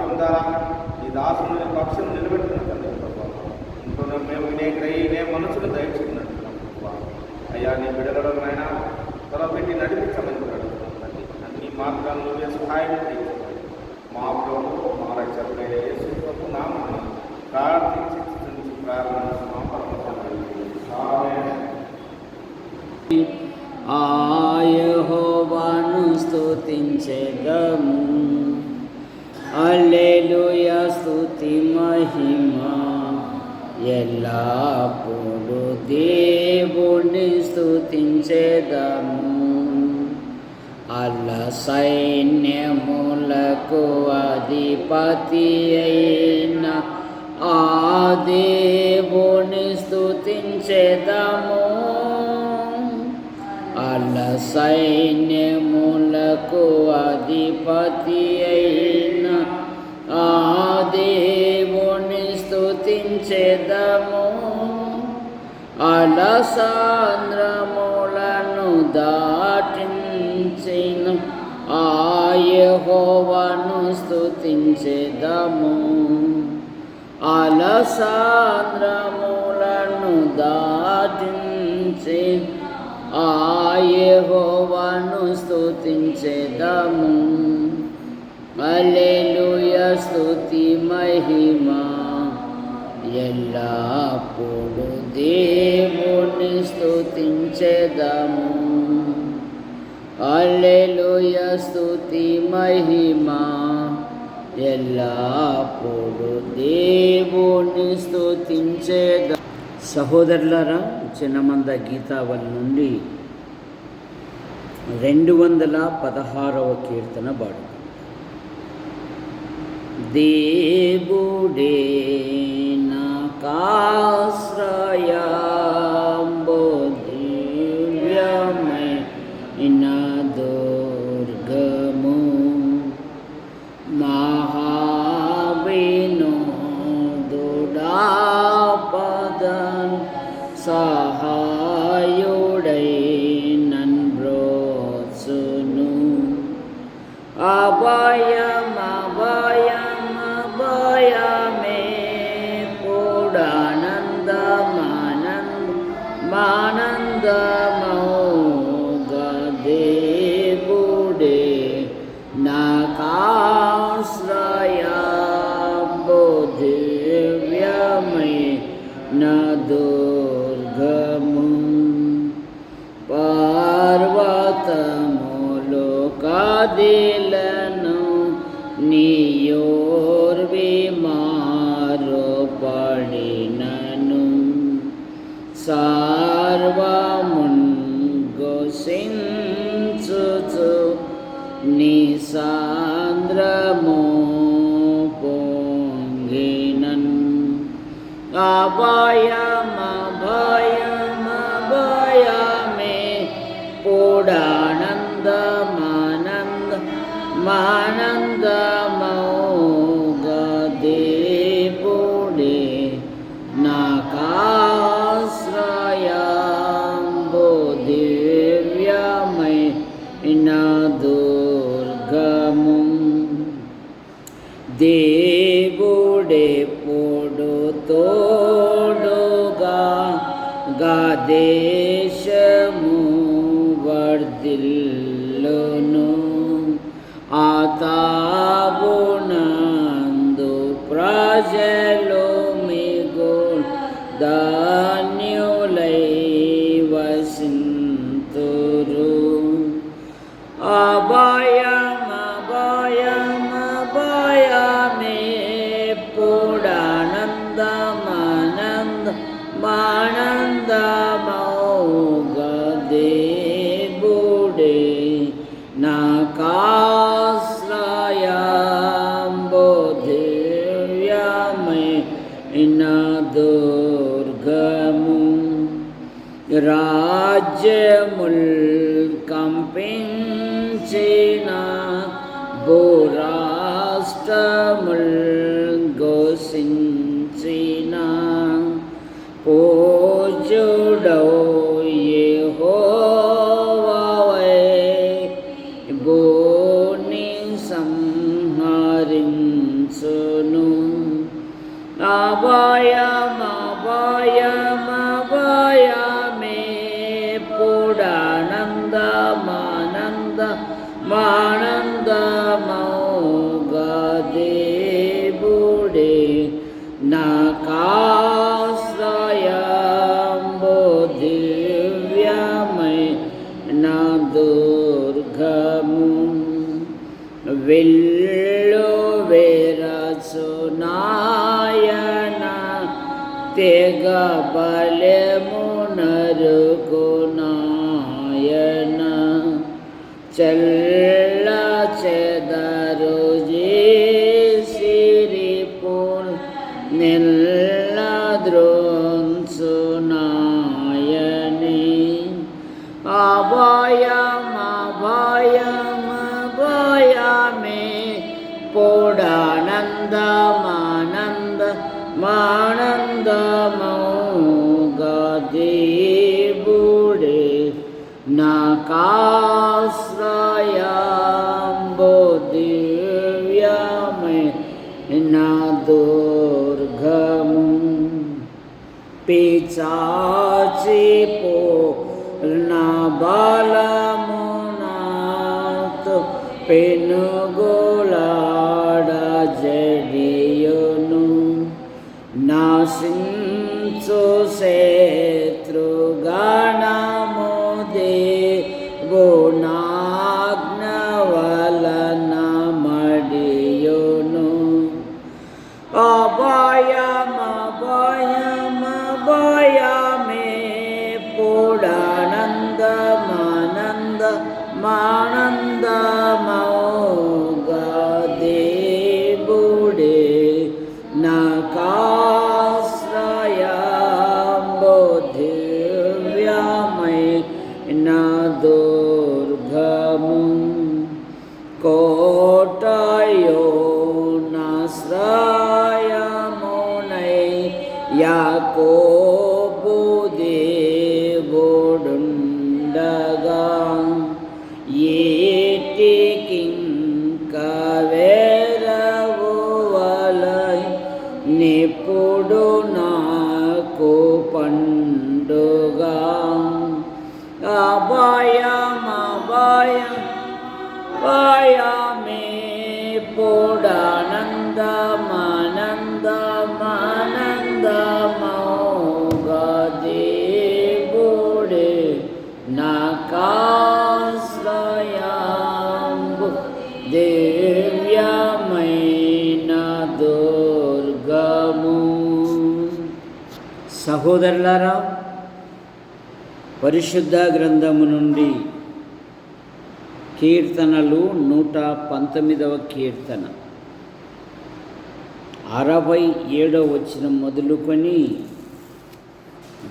వాక్యం ద్వారా ఈ దాసుని పక్షం నిలబెట్టిన తండ్రి ప్రభావ ఇంట్లో మేము వినే మనసును దయచేసినట్టున్నాం ప్రభావ. అయ్యా నీ బిడలైనా త్వరపెట్టి నడిపించమని అడుగుతున్నాం తండ్రి. అన్ని మార్గాలు నువ్వే సహాయం చేయించమని మా ప్రభు మా రక్షకుడైన యేసు ప్రభు నామమున ప్రార్థించి ప్రారంభిస్తున్నాం. యెహోవాను స్తుతించెదము. హల్లెలూయా స్తుతి మహిమ ఎల్లప్పుడు దేవుని స్తుతించెదము. సైన్యములకు అధిపతి అయిన ఆ దేవుని స్తుతించెదము. సైన్యములకు అధిపతి అయిన ఆ దేవుని స్తుతించెదము. సాంద్రములను దాటించిన ఆ యెహోవాను స్తుతించెదము. సాంద్రములను దాటించి ఆ యెహోవాను స్తుతించెదము. హల్లెలూయా స్తుతి మహిమ ఎల్లప్పుడు దేవుని స్తుతించెదము. హల్లెలూయా స్తుతి మహిమ ఎల్లప్పుడు దేవుని స్తుతించెదము. సహోదరులారా, చిన్నమంద గీతావళి నుండి 216వ కీర్తన పాడు. దేవుడే నాకాశ్రయంబు దివ్యమైన దుర్గము, మహావినోదుడా పదన్ సహాయుడై నన్బ్రోచును. అభయమే మానందమౌగా దేవుడే నాకాశ్రయంబు దివ్యమైన దుర్గము, పర్వతములు కదిలను నీయోర్విమారుపడినను, సర్వమున్ ఘోషించుచు నీ సాంద్రము పొంగినన్. అభయమే మానందమౌగా దేవుడే నాకాశ్రయంబు దివ్యమైన దుర్గము. దేవుడెప్పుడు తోడుగా దేశము వర్ధిల్లును. తాబునందు ప్రజలు మిగులు ధాన్యులై వసింతురు. అభయమే మానందమౌగా దేవుడే నాకాశ్రయంబు దివ్యమైన దుర్గము. రాజ్యముల్ కంపించిన భూరాష్ట్రముల్ ఘోషించిన పూజ్యుడౌ యెహోవావై భూని సంహరించ అభయమే పూడానందమానందమౌగా దేవుడే నాకాశ్రయంబు దివ్యమైన దుర్గము వెళ్ళు వేరచునాయన తెగ బలము నరుకునాయన చెల్ల చెదరు చేసిరిపుల్ నిల్లద్రోన్సునాయని అభయమే పూడానందమానందమౌగా దేవుడే నాకాశ్రయంబు దివ్యమైన దుర్గము పిశాచి పూర్ణ బలమునాతో పెనుగులాడ జడియును నాశించు శత్రుగణము దేవునాజ్ఞ వలన మడియును అభయమే పూడానందమానందమౌగా దేవుడే నాకాశ్రయంబు దివ్యమైన దుర్గము కోటయో నాశ్రయమునై యాకోబు దేవుడుండగా ఏటికింక వేరవు వలై నిప్పుడు నాకు పండుగా అభయమే పూడానందమానందమౌగా దేవుడే నాకాశ్రయంబు దివ్యమైన దుర్గము. సహోదరులారా, పరిశుద్ధ గ్రంథము నుండి కీర్తనలు 119వ కీర్తన 67వ వచనం మొదలుకొని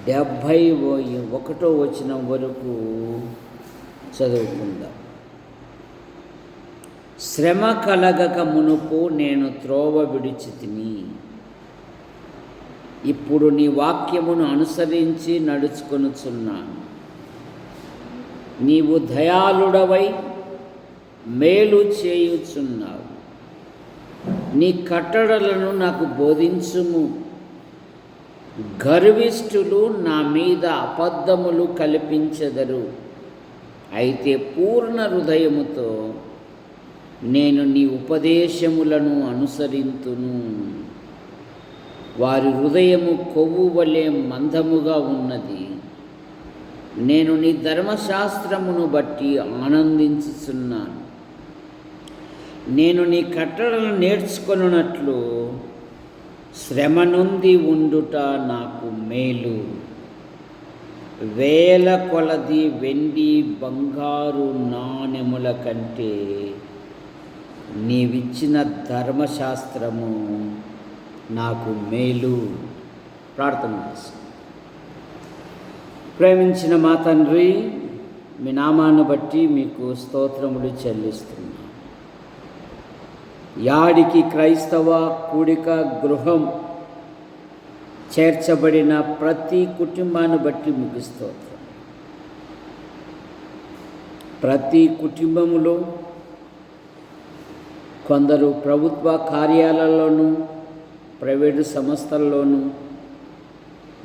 71వ వచనం వరకు చదువుకుందాం. శ్రమ కలగక మునుపు నేను త్రోవ విడిచితిని, ఇప్పుడు నీ వాక్యమును అనుసరించి నడుచుకొనుచున్నాను. నీవు దయాళుడవై మేలు చేయుచున్నావు. నీ కట్టడలను నాకు బోధించుము. గర్విష్ఠులు నా మీద అబద్ధములు కల్పించెదరు, అయితే పూర్ణ హృదయముతో నేను నీ ఉపదేశములను అనుసరింతును. వారి హృదయము కొవ్వు వలె మందముగా ఉన్నది. నేను నీ ధర్మశాస్త్రమును బట్టి ఆనందించుచున్నాను. నేను నీ కట్టడలను నేర్చుకొనున్నట్లు శ్రమ నొంది ఉండుట నాకు మేలు. వేల కొలది వెండి బంగారు నాణెముల కంటే నీవిచ్చిన ధర్మశాస్త్రము నాకు మేలు. ప్రార్థన చేస్తాను. ప్రేమించిన మా తండ్రి, మీ నామాన్ని బట్టి మీకు స్తోత్రములు చెల్లిస్తున్నాను. యాడికి క్రైస్తవ కూడిక గృహం చేర్చబడిన ప్రతి కుటుంబాన్ని బట్టి మీకు స్తోత్రం. ప్రతి కుటుంబములో కొందరు ప్రభుత్వ కార్యాలయాల్లోనూ, ప్రైవేటు సంస్థల్లోనూ,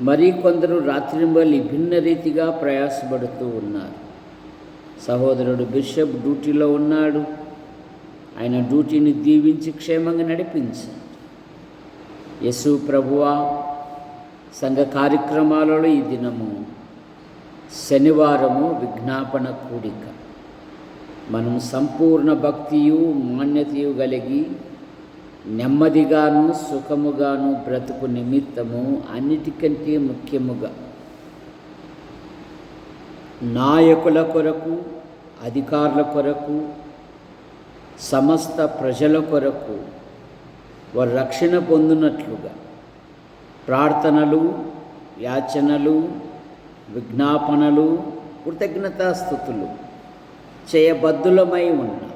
మరీ కొందరు రాత్రింబలి భిన్న రీతిగా ప్రయాసపడుతూ ఉన్నారు. సహోదరుడు బిషప్ డ్యూటీలో ఉన్నాడు. ఆయన డ్యూటీని దీవించి క్షేమంగా నడిపించండి. యేసు ప్రభువా, సంఘ కార్యక్రమాలలో ఈ దినము శనివారము విజ్ఞాపన కూడిక. మనం సంపూర్ణ భక్తియు మాన్యతయు కలిగి నెమ్మదిగాను సుఖముగాను బ్రతుకు నిమిత్తము అన్నిటికంటే ముఖ్యముగా నాయకుల కొరకు, అధికారుల కొరకు, సమస్త ప్రజల కొరకు వారు రక్షణ పొందినట్లుగా ప్రార్థనలు, యాచనలు, విజ్ఞాపనలు, కృతజ్ఞతాస్తుతులు చేయబద్ధులమై ఉన్నాం.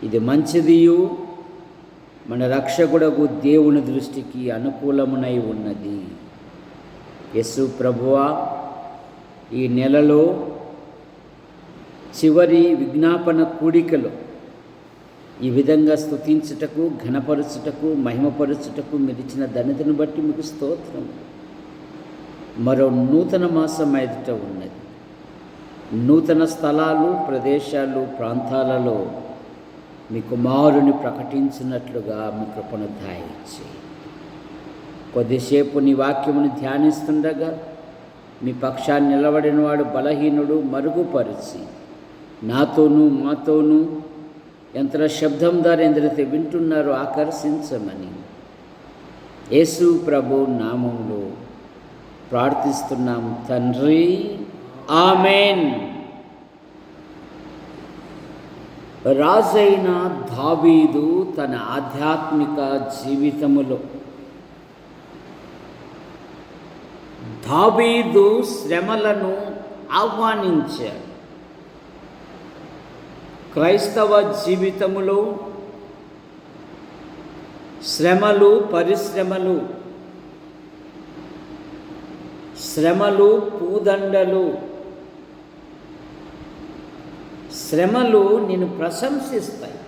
ఇది మంచిదియు మన రక్షకుడకు దేవుని దృష్టికి అనుకూలమునై ఉన్నది. యేసు ప్రభువా, ఈ నెలలో చివరి విజ్ఞాపన కూడికలో ఈ విధంగా స్తుతించుటకు, ఘనపరచుటకు, మహిమపరచుటకు మీరు ఇచ్చిన ధన్యతను బట్టి మీకు స్తోత్రం. మరో నూతన మాసం ఎదుట ఉన్నది. నూతన స్థలాలు, ప్రదేశాలు, ప్రాంతాలలో మీ కుమారుని ప్రకటించినట్లుగా మీ కృపను దయచేయి. కొద్దిసేపు నీ వాక్యమును ధ్యానిస్తుండగా మీ పక్షాన్ని నిలబడిన వాడు బలహీనుడు మరుగుపరిచి నాతోనూ మాతోనూ యంత్ర శబ్దం ద్వారా ఎందరైతే వింటున్నారో ఆకర్షించమని యేసు ప్రభు నామములో ప్రార్థిస్తున్నాం తండ్రి, ఆమేన్. రాజైన దావీదు తన ఆధ్యాత్మిక జీవితములో దావీదు శ్రమలను ఆహ్వానించాడు. క్రైస్తవ జీవితములో శ్రమలు, పరిశ్రమలు, శ్రమలు, పూదండలు, శ్రమలు నిన్ను ప్రశంసిస్తాయి.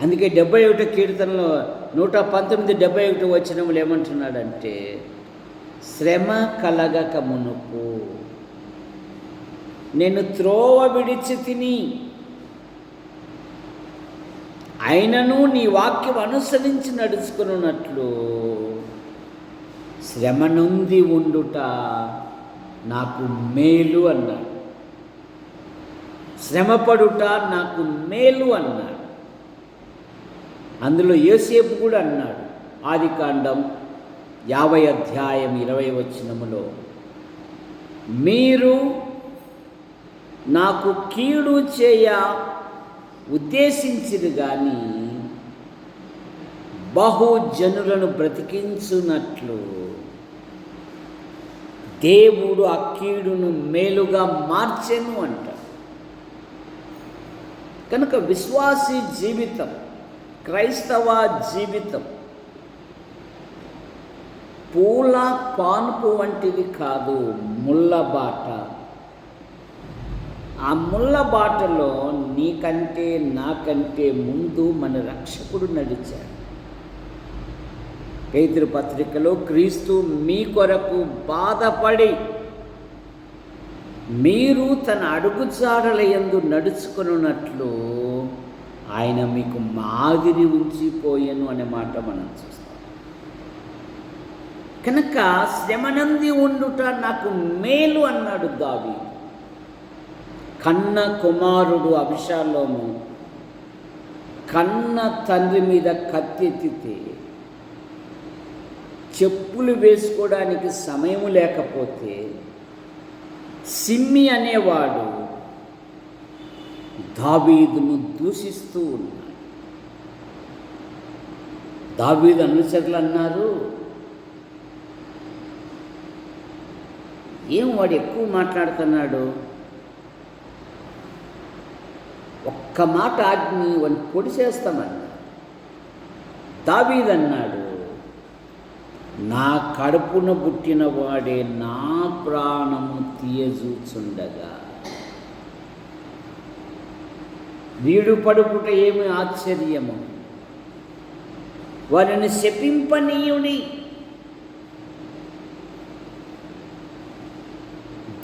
అందుకే 71 కీర్తనలో 119, 71 వచనములు ఏమంటున్నాడంటే, శ్రమ కలగక మునుపు నేను త్రోవ విడిచి తిని అయినను నీ వాక్యం అనుసరించి నడుచుకున్నట్లు శ్రమ నుండి ఉండుట నాకు మేలు అన్నాడు. శ్రమపడుట నాకు మేలు అన్నాడు. అందులో యోసేపు కూడా అన్నాడు. ఆదికాండం 50 అధ్యాయం 20 వచనములో, మీరు నాకు కీడు చేయ ఉద్దేశించిరు కానీ బహుజనులను బ్రతికించున్నట్లు దేవుడు ఆ కీడును మేలుగా మార్చెను అంటాడు. కనుక విశ్వాసీ జీవితం, క్రైస్తవ జీవితం పూల పాన్పు వంటిది కాదు, ముళ్ళ బాట. ఆ ముళ్ళ బాటలో నీకంటే నాకంటే ముందు మన రక్షకుడు నడిచాడు. పేతురు పత్రికలో, క్రీస్తు మీ కొరకు బాధపడి మీరు తన అడుగుజాడల యందు నడుచుకున్నట్లు ఆయన మీకు మాదిరి ఉంచిపోయెను అనే మాట మనం చూస్తాం. కనుక శ్రమనంది ఉండుట నాకు మేలు అన్నాడు దావీదు. కన్న కుమారుడు అబషాలోము కన్న తండ్రి మీద కత్తెత్తితే చెప్పులు వేసుకోవడానికి సమయం లేకపోతే సిమ్మి అనేవాడు దావీదును దూషిస్తూ ఉన్నాడు. దావీదు అనుచరులు అన్నారు, ఏం వాడు ఎక్కువ మాట్లాడుతున్నాడు, ఒక్క మాట ఆజ్ఞ వాడిని పొడి చేస్తామన్నా. దావీదు అన్నాడు, నా కడుపున పుట్టిన వాడే నా ప్రాణము తీయజూచుండగా వీడు పడుకుట ఏమి ఆశ్చర్యము, వారిని శపింపనీయుడి.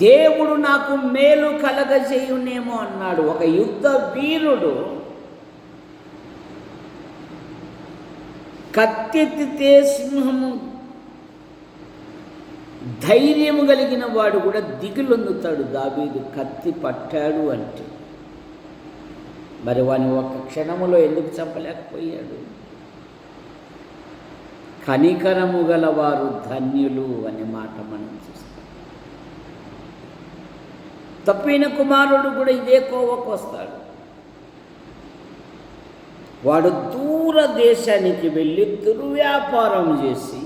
దేవుడు నాకు మేలు కలగజేయునేమో అన్నాడు. ఒక యుద్ధ వీరుడు కత్తెత్తితే సింహము ధైర్యము కలిగిన వాడు కూడా దిగులొందుతాడు. దావీదు కత్తి పట్టాడు అంటే మరి వాని ఒక్క క్షణములో ఎందుకు చంపలేకపోయాడు? కనికరము గల వారు ధన్యులు అనే మాట మనం చూస్తాం. తప్పిన కుమారుడు కూడా ఇదే కోవకు వస్తాడు. వాడు దూర దేశానికి వెళ్ళి దుర్వ్యాపారం చేసి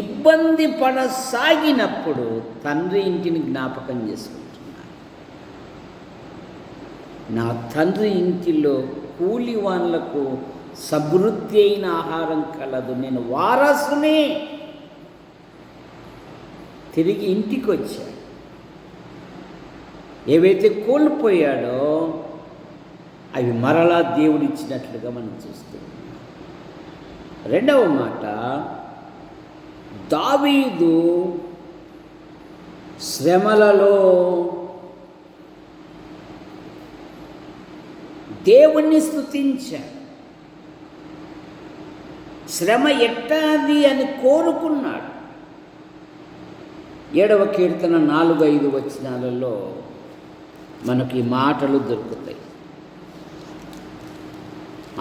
ఇబ్బంది పడసాగినప్పుడు తండ్రి ఇంటిని జ్ఞాపకం చేసుకుంటున్నాడు. నా తండ్రి ఇంటిలో కూలి వాళ్ళకు సమృద్ధి అయిన ఆహారం కలదు, నేను వారసునే. తిరిగి ఇంటికి వచ్చాడు. ఏవైతే కోల్పోయాడో అవి మరలా దేవుడిచ్చినట్లుగా మనం చూస్తాం. రెండవ మాట, దావీదు శ్రమలలో దేవుణ్ణి స్తుతించాడు. శ్రమ ఎట్టాది అని కోరుకున్నాడు. 7వ కీర్తన 4-5 వచనాలలో మనకి ఈ మాటలు దొరుకుతాయి.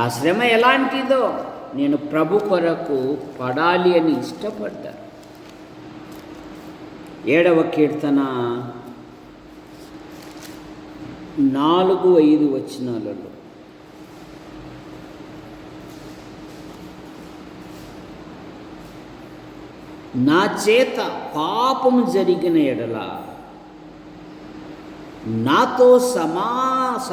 ఆ శ్రమ ఎలాంటిదో నేను ప్రభు కొరకు పడాలి అని ఇష్టపడ్డా. 7వ కీర్తన 4-5 వచనాలలో నా చేత పాపము జరిగిన ఎడల నాతో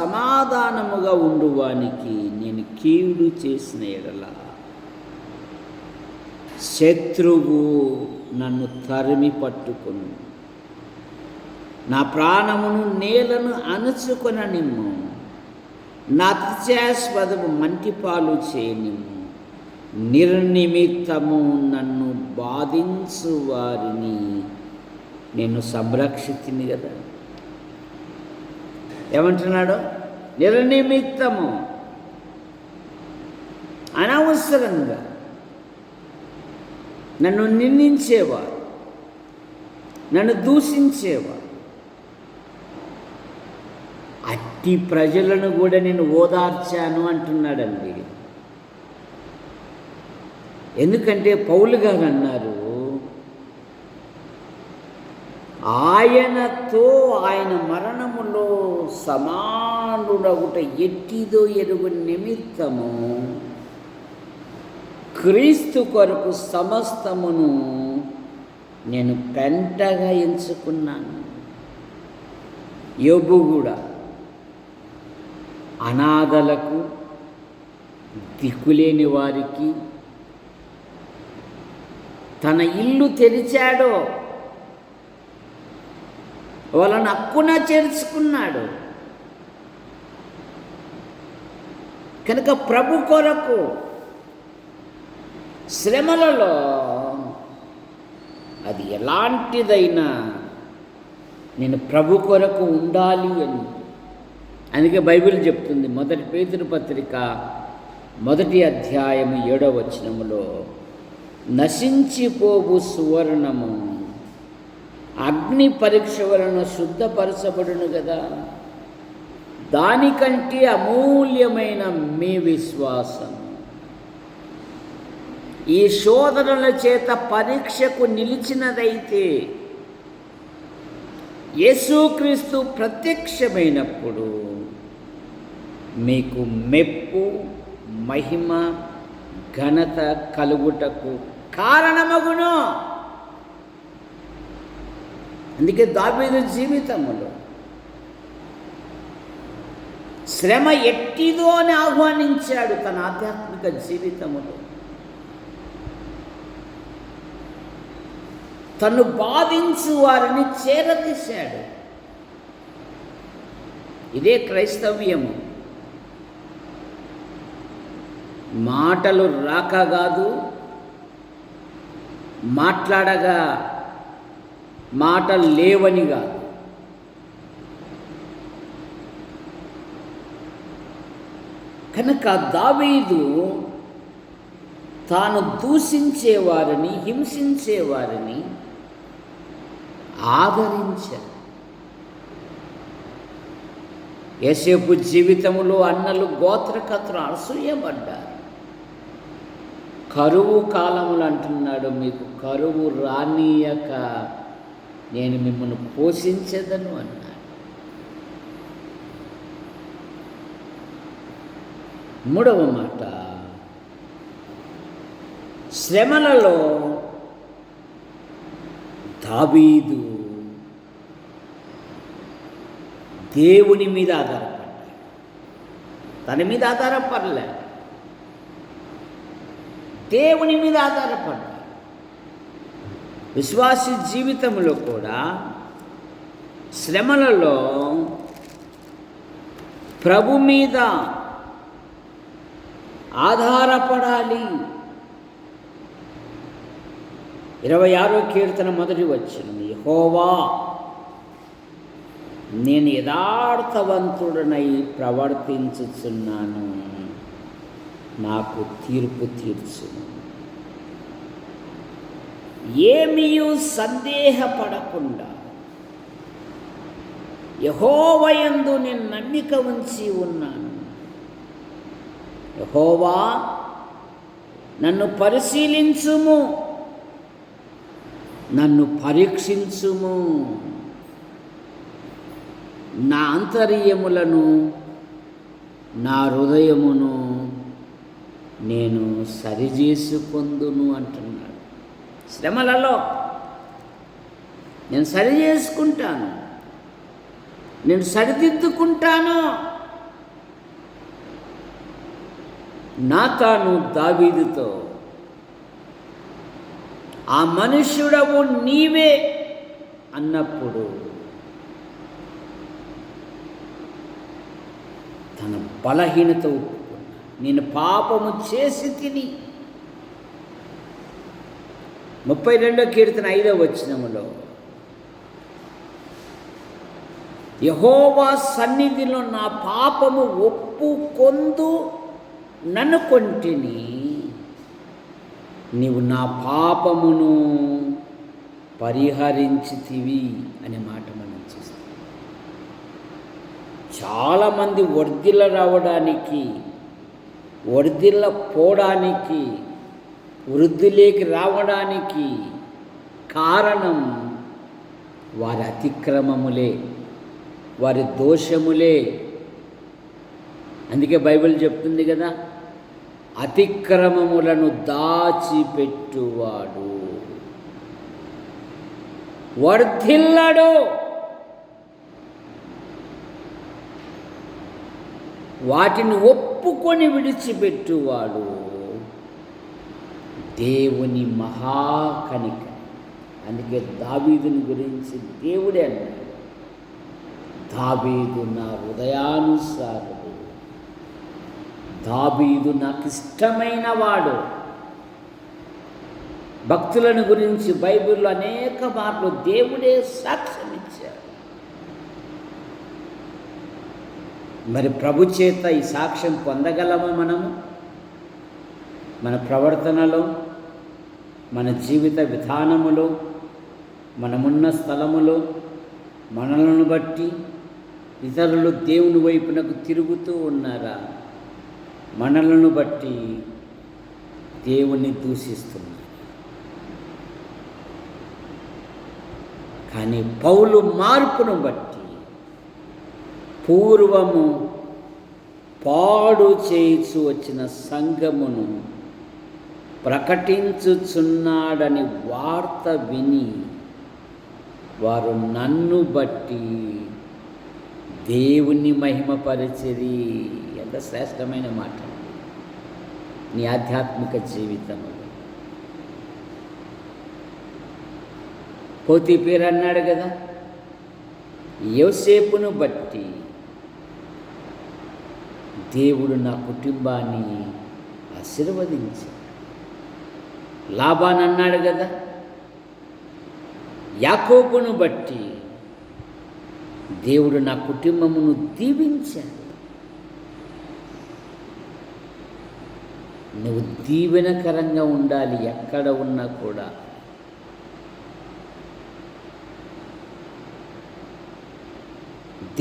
సమాధానముగా ఉండువానికి నేను కీడు చేసిన ఎడల శత్రువు నన్ను తరిమి పట్టుకును. నా ప్రాణమును నేలను అణుచుకొన నిమ్ము, నా అత్యాస్పదము మంటిపాలు చేయనిమ్ము. నిర్నిమిత్తము నన్ను బాధించు వారిని నేను సంరక్షితిని కదా. ఏమంటున్నాడు? నిర్నిమిత్తము, అనవసరంగా నన్ను నిందించేవారు, నన్ను దూషించేవారు, అట్టి ప్రజలను కూడా నేను ఓదార్చాను అంటున్నాడండి. ఎందుకంటే పౌలు గారు అన్నారు, ఆయనతో ఆయన మరణములో సమానుడగుట ఎట్టిదో ఎరుగు నిమిత్తము క్రీస్తు కొరకు సమస్తమును నేను పెంటగా ఎంచుకున్నాను. యోబు కూడా అనాథలకు, దిక్కులేని వారికి తన ఇల్లు తెరిచాడో వాళ్ళని అక్కున చేర్చుకున్నాడు. కనుక ప్రభు కొరకు శ్రమలలో అది ఎలాంటిదైనా నేను ప్రభు కొరకు ఉండాలి అని. అందుకే బైబిల్ చెప్తుంది, 1 పేతురు పత్రిక 1వ అధ్యాయము 7వ వచనములో, నశించిపోవు సువర్ణము అగ్ని పరీక్ష వలన శుద్ధపరచబడును కదా, దానికంటే అమూల్యమైన మీ విశ్వాసం ఈ శోధనల చేత పరీక్షకు నిలిచినదైతే యేసుక్రీస్తు ప్రత్యక్షమైనప్పుడు మీకు మెప్పు, మహిమ, ఘనత కలుగుటకు కారణమగును. అందుకే దావీదు జీవితములో శ్రమ ఎట్టిదో అని ఆహ్వానించాడు. తన ఆధ్యాత్మిక జీవితములో తను బాధించు వారిని చేరదీశాడు. ఇదే క్రైస్తవ్యము. మాటలు రాక కాదు, మాట్లాడగా మాటలు లేవని కాదు. కనుక దావీదు తాను దూషించేవారిని, హింసించేవారిని ఆదరించాడు. యోసేపు జీవితంలో అన్నలు గోత్రకర్తలు అసూయపడ్డారు. కరువు కాలములు అంటున్నాడు, మీకు కరువు రానీయక నేను మిమ్మల్ని పోషించేదను అన్నాడు. మూడవ మాట, శ్రమలలో దావీదు దేవుని మీద ఆధారపడ్డాడు. తన మీద ఆధారపడలే, దేవుని మీద ఆధారపడ్డాడు. విశ్వాసి జీవితంలో కూడా శ్రమలలో ప్రభు మీద ఆధారపడాలి. 26వ కీర్తన మొదటి వచనం, యెహోవా నేను యథార్థవంతుడనై ప్రవర్తించుచున్నాను, నాకు తీర్పు తీర్చును. ఏమీయు సందేహపడకుండా యెహోవా యందు నేను నమ్మిక ఉంచి ఉన్నాను. యెహోవా నన్ను పరిశీలించుము, నన్ను పరీక్షించుము, నా అంతర్యములను నా హృదయమును నేను సరిచేసుకొందును అంటున్నాడు. శ్రమలలో నేను సరి చేసుకుంటాను, నేను సరిదిద్దుకుంటాను. నాతాను దావీదుతో, ఆ మనుష్యుడవు నీవే అన్నప్పుడు తన బలహీనత ఒప్పుకున్నా. నేను పాపము చేసి తిని, 32వ కీర్తన 5వ వచనములో, యెహోవా సన్నిధిలో నా పాపము ఒప్పుకొందు నన్ను కొంటిని, నీవు నా పాపమును పరిహరించితివి అనే మాట మనం చూస్తాం. చాలామంది వర్ధిల్ల రావడానికి, వర్ధిల్ల పోవడానికి, వృద్ధిలోకి రావడానికి కారణం వారి అతిక్రమములే, వారి దోషములే. అందుకే బైబిల్ చెప్తుంది కదా, అతిక్రమములను దాచిపెట్టువాడు వర్ధిల్లడు, వాటిని ఒప్పుకొని విడిచిపెట్టువాడు దేవుని మహాకనిక. అందుకే దావీదుని గురించి దేవుడే అన్నాడు, దావీదు నా హృదయానుసారుడు, దావీదు నాకు ఇష్టమైన వాడు. భక్తులను గురించి బైబిల్లో అనేక మార్లు దేవుడే సాక్ష్యం ఇచ్చాడు. మరి ప్రభు చేత ఈ సాక్ష్యం పొందగలమా మనము? మన ప్రవర్తనలో, మన జీవిత విధానములో, మనమున్న స్థలములో మనలను బట్టి ఇతరులు దేవుని వైపునకు తిరుగుతూ ఉన్నారా? మనలను బట్టి దేవుణ్ణి దూషిస్తున్నారు. కానీ పౌలు మార్పును బట్టి పూర్వము పాడు చేయించు వచ్చిన సంఘమును ప్రకటించుచున్నాడని వార్త విని వారు నన్ను బట్టి దేవుని మహిమపరిచిరి. ఎంత శ్రేష్టమైన మాట నీ ఆధ్యాత్మిక జీవితంలో. పోతీఫేరు అన్నాడు కదా, యోసేపును బట్టి దేవుడు నా కుటుంబాన్ని ఆశీర్వదించాడు. లాబాన్ అన్నాడు కదా, యాకోబును బట్టి దేవుడు నా కుటుంబమును దీవించాడు. నువ్వు దీవెనకరంగా ఉండాలి ఎక్కడ ఉన్నా కూడా.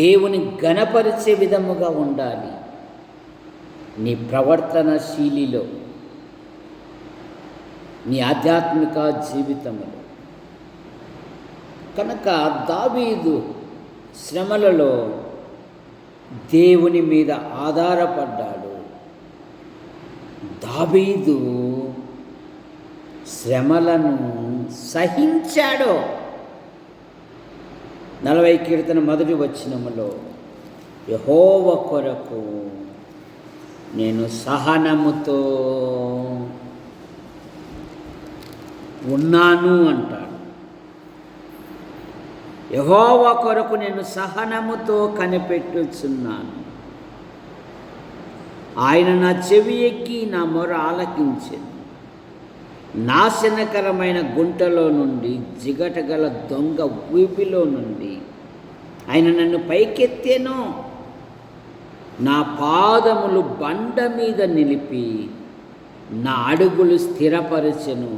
దేవుని ఘనపరిచే విధముగా ఉండాలి నీ ప్రవర్తన శైలిలో, నీ ఆధ్యాత్మిక జీవితంలో. కనుక దావీదు శ్రమలలో దేవుని మీద ఆధారపడ్డాడు. దావీదు శ్రమలను సహించాడు. 40 కీర్తన 1వ వచనములో, యెహోవా కొరకు నేను సహనముతో ఉన్నాను అంటాడు. యెహోవా కొరకు నేను సహనముతో కనిపెట్టుచున్నాను. ఆయన నా చెవి ఎక్కి నా మొర ఆలకించెను. నాశనకరమైన గుంటలో నుండి, జిగటగల దొంగ ఊపిలో నుండి ఆయన నన్ను పైకెత్తెను. నా పాదములు బండ మీద నిలిపి నా అడుగులు స్థిరపరచెను.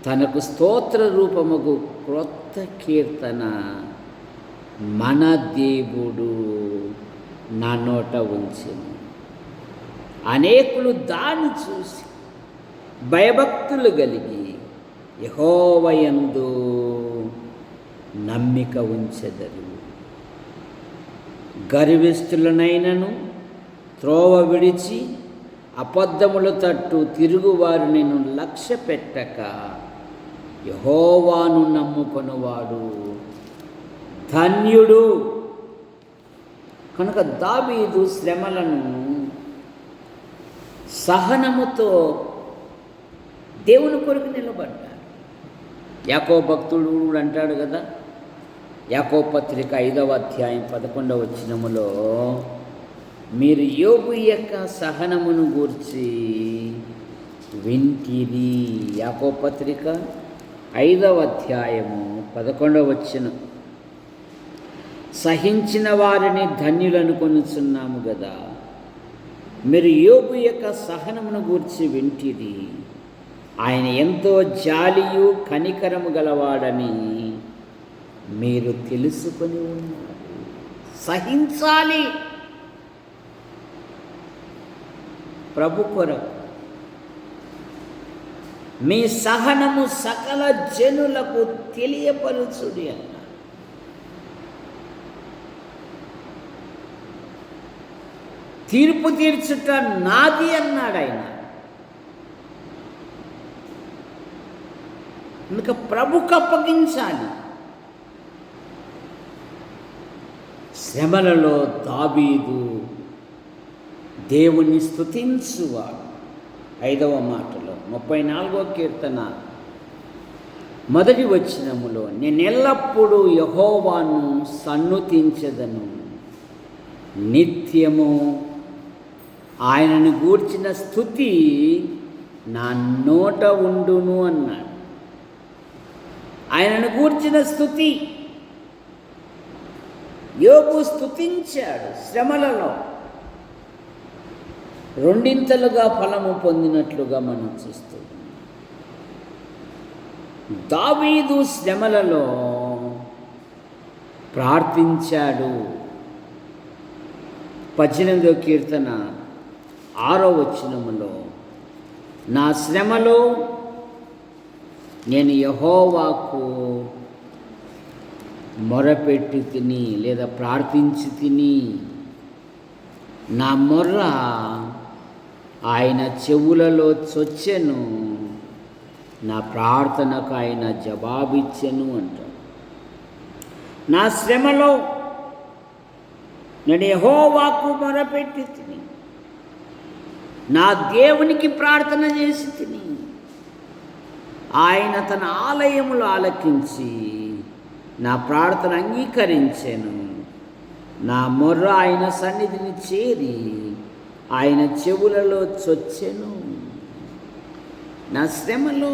తనకు స్తోత్ర రూపముగు క్రొత్త కీర్తన మన దేవుడు నా నోట ఉంచెను. అనేకులు దాన్ని చూసి భయభక్తులు కలిగి యెహోవా యందు నమ్మిక ఉంచెదరు. గర్విష్ఠులనైనను త్రోవ విడిచి అబద్ధముల తట్టు తిరుగువారు నేను లక్ష్య పెట్టక యెహోవాను నమ్ముకొనువాడు ధన్యుడు. కనుక దావీదు శ్రమలను సహనముతో దేవుని కొరకు నిలబడ్డాడు. యాకోబు భక్తుడు అంటాడు కదా, యాకోబు పత్రిక 5వ అధ్యాయం 11వ వచనములో, మీరు యోబు యొక్క సహనమును గూర్చి వింటిరి. యాకోబు పత్రిక 5వ అధ్యాయము 11వ వచనం. సహించిన వారిని ధన్యులనుకొనుచున్నాము కదా, మీరు యోబు యొక్క సహనమును గూర్చి వింటిరి. ఆయన ఎంతో జాలియు కనికరము గలవాడని మీరు తెలుసుకొని ఉన్నారు. సహించాలి ప్రభు కొరకు. మీ సహనము సకల జనులకు తెలియపరుచుడి అన్న. తీర్పు తీర్చుట నాది అన్నాడు ఆయన. ఇంకా ప్రభుకు అప్పగించాలి. శ్రమలలో దావీదు దేవుని స్తుతించువాడు. 5వ మాటలో 34వ కీర్తన 1వ వచనములో, నేనెల్లప్పుడూ యెహోవాను సన్నుతించెదను, నిత్యము ఆయనను గూర్చిన స్తుతి నా నోట ఉండును అన్నాడు. ఆయనను గూర్చిన స్తుతి. యోబు స్తుతించాడు. శ్రమలలో 2 ఫలము పొందినట్లుగా మనం చూస్తాం. దావీదు శ్రమలలో ప్రార్థించాడు. 18వ కీర్తన 6వ వచనములో, నా శ్రమలో నేను యెహోవాకు మొరపెట్టి తిని లేదా ప్రార్థించి తిని, నా మొర్ర ఆయన చెవులలో చొచ్చెను, నా ప్రార్థనకు ఆయన జవాబిచ్చెను అంటాడు. నా శ్రమలో నేను యెహోవాకు మొరపెట్టి తిని, నా దేవునికి ప్రార్థన చేసి తిని, ఆయన తన ఆలయములో ఆలకించి నా ప్రార్థన అంగీకరించెను. నా మొర్ర ఆయన సన్నిధిని చేరి ఆయన చెవులలో చొచ్చెను. నా శ్రమలో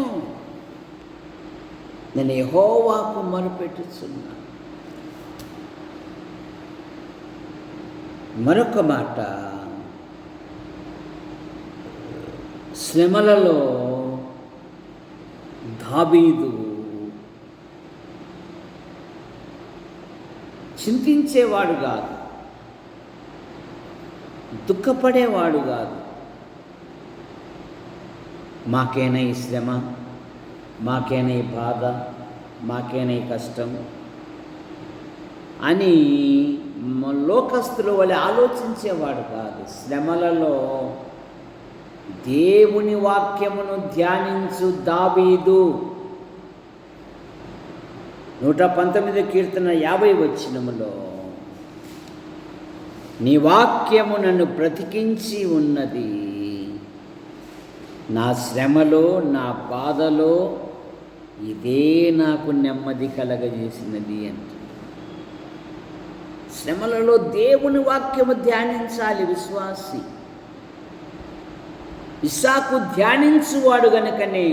నేను యెహోవాకు మొరపెట్టుచున్నా. మరొక మాట, శ్రమలలో దావీదు చింతించేవాడు కాదు, దుఃఖపడేవాడు కాదు. మాకేనా ఈ శ్రమ, మాకేనా ఈ బాధ, మాకేనా ఈ కష్టం అని లోకస్తుల వలె ఆలోచించేవాడు కాదు. శ్రమలలో దేవుని వాక్యమును ధ్యానించు దావీదు 119 కీర్తన 50 వచనములో, నీ వాక్యము నన్ను బ్రతికించి ఉన్నది, నా శ్రమలో నా బాధలో ఇదే నాకు నెమ్మది కలగజేసినది అంట. శ్రమలలో దేవుని వాక్యము ధ్యానించాలి విశ్వాసి. ఇస్సాకు ధ్యానించువాడు గనుకనే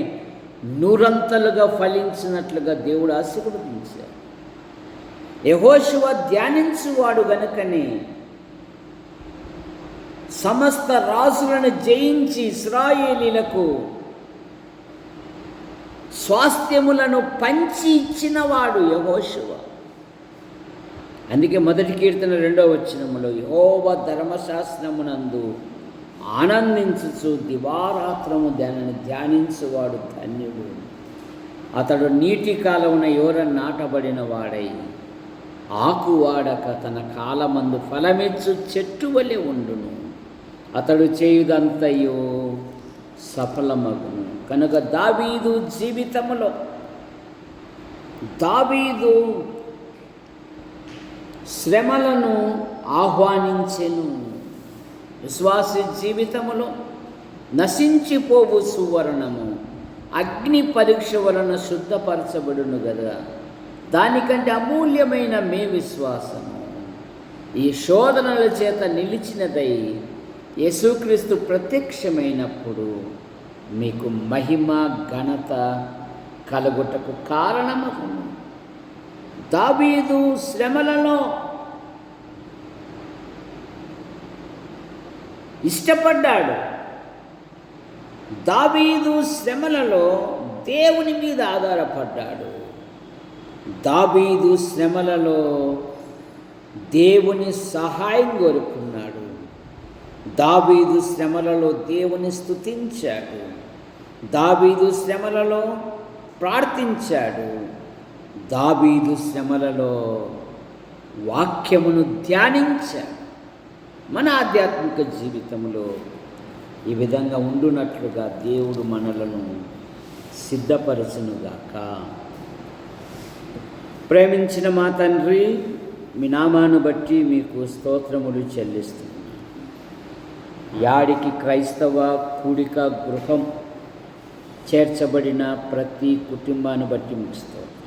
నూరంతలుగా ఫలించినట్లుగా దేవుడు ఆశీర్వదించాడు. యెహోషువ ధ్యానించువాడు గనుకనే సమస్త రాజులను జయించి ఇశ్రాయేలీలకు స్వాస్థ్యములను పంచి ఇచ్చినవాడు యెహోషువ. అందుకే 1 కీర్తన 2వ వచనములో, యెహోవా ధర్మశాస్త్రమునందు ఆనందించుచు దివారాత్రము దానిని ధ్యానించువాడు ధన్యుడు. అతడు నీటి కాలమున యోర నాటబడిన వాడై ఆకు వాడక తన కాలమందు ఫలమిచ్చు చెట్టు వలె ఉండును. అతడు చేయుదంతయో సఫలమగును. కనుక దావీదు జీవితములో దావీదు శ్రమలను ఆహ్వానించెను. విశ్వాసి జీవితములో నశించిపోవు సువర్ణము అగ్ని పరీక్ష వలన శుద్ధపరచబడును కదా, దానికంటే అమూల్యమైన మీ విశ్వాసము ఈ శోధనల చేత నిలిచినదై యేసుక్రీస్తు ప్రత్యక్షమైనప్పుడు మీకు మహిమ ఘనత కలుగుటకు కారణమగును. దావీదు శ్రమలలో ఇష్టపడ్డాడు. దావీదు శ్రమలలో దేవుని మీద ఆధారపడ్డాడు. దావీదు శ్రమలలో దేవుని సహాయం కోరుకున్నాడు. దావీదు శ్రమలలో దేవుని స్తుతించాడు. దావీదు శ్రమలలో ప్రార్థించాడు. దావీదు శ్రమలలో వాక్యమును ధ్యానించాడు. మన ఆధ్యాత్మిక జీవితంలో ఈ విధంగా ఉండునట్లుగా దేవుడు మనలను సిద్ధపరచునుగాక. ప్రేమించిన మా తండ్రి, మీ నామాను బట్టి మీకు స్తోత్రములు చెల్లిస్తున్నాను. యాడికి క్రైస్తవ కూడిక గృహం చేర్చబడిన ప్రతి కుటుంబాన్ని బట్టి మీకు స్తోత్రం.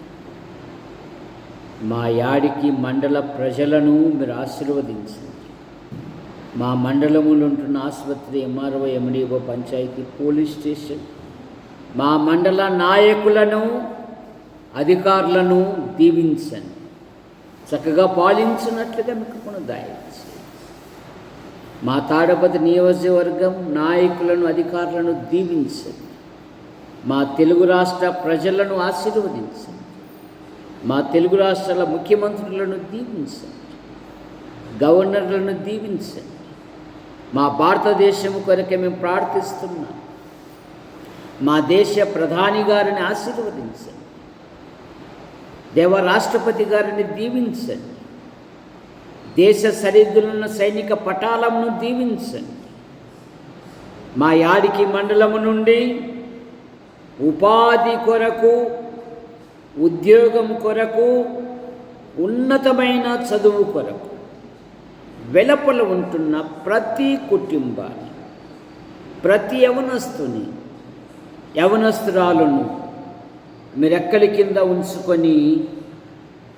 మా యాడికి మండల ప్రజలను మీరు ఆశీర్వదించండి. మా మండలములు ఉంటున్న ఆసుపత్రి, MRO, MDO, panchayat, police station, మా మండల నాయకులను అధికారులను దీవించండి. చక్కగా పాలించినట్లుగా మీకు దయచేయండి. మా తాడపతి నియోజకవర్గం నాయకులను అధికారులను దీవించండి. మా తెలుగు రాష్ట్ర ప్రజలను ఆశీర్వదించండి. మా తెలుగు రాష్ట్రాల ముఖ్యమంత్రులను దీవించండి. గవర్నర్లను దీవించండి. మా భారతదేశం కొరకే మేము ప్రార్థిస్తున్నాం. మా దేశ ప్రధాని గారిని ఆశీర్వదించండి. దేవ రాష్ట్రపతి గారిని దీవించండి. దేశ సరిహద్దులను సైనిక పటాలను దీవించండి. మా యాడికి మండలము నుండి ఉపాధి కొరకు, ఉద్యోగం కొరకు, ఉన్నతమైన చదువు కొరకు వెలుపల ఉంటున్న ప్రతి కుటుంబాన్ని, ప్రతి యవనస్తుని, యవనస్తురాలను మీరు రెక్కల కింద ఉంచుకొని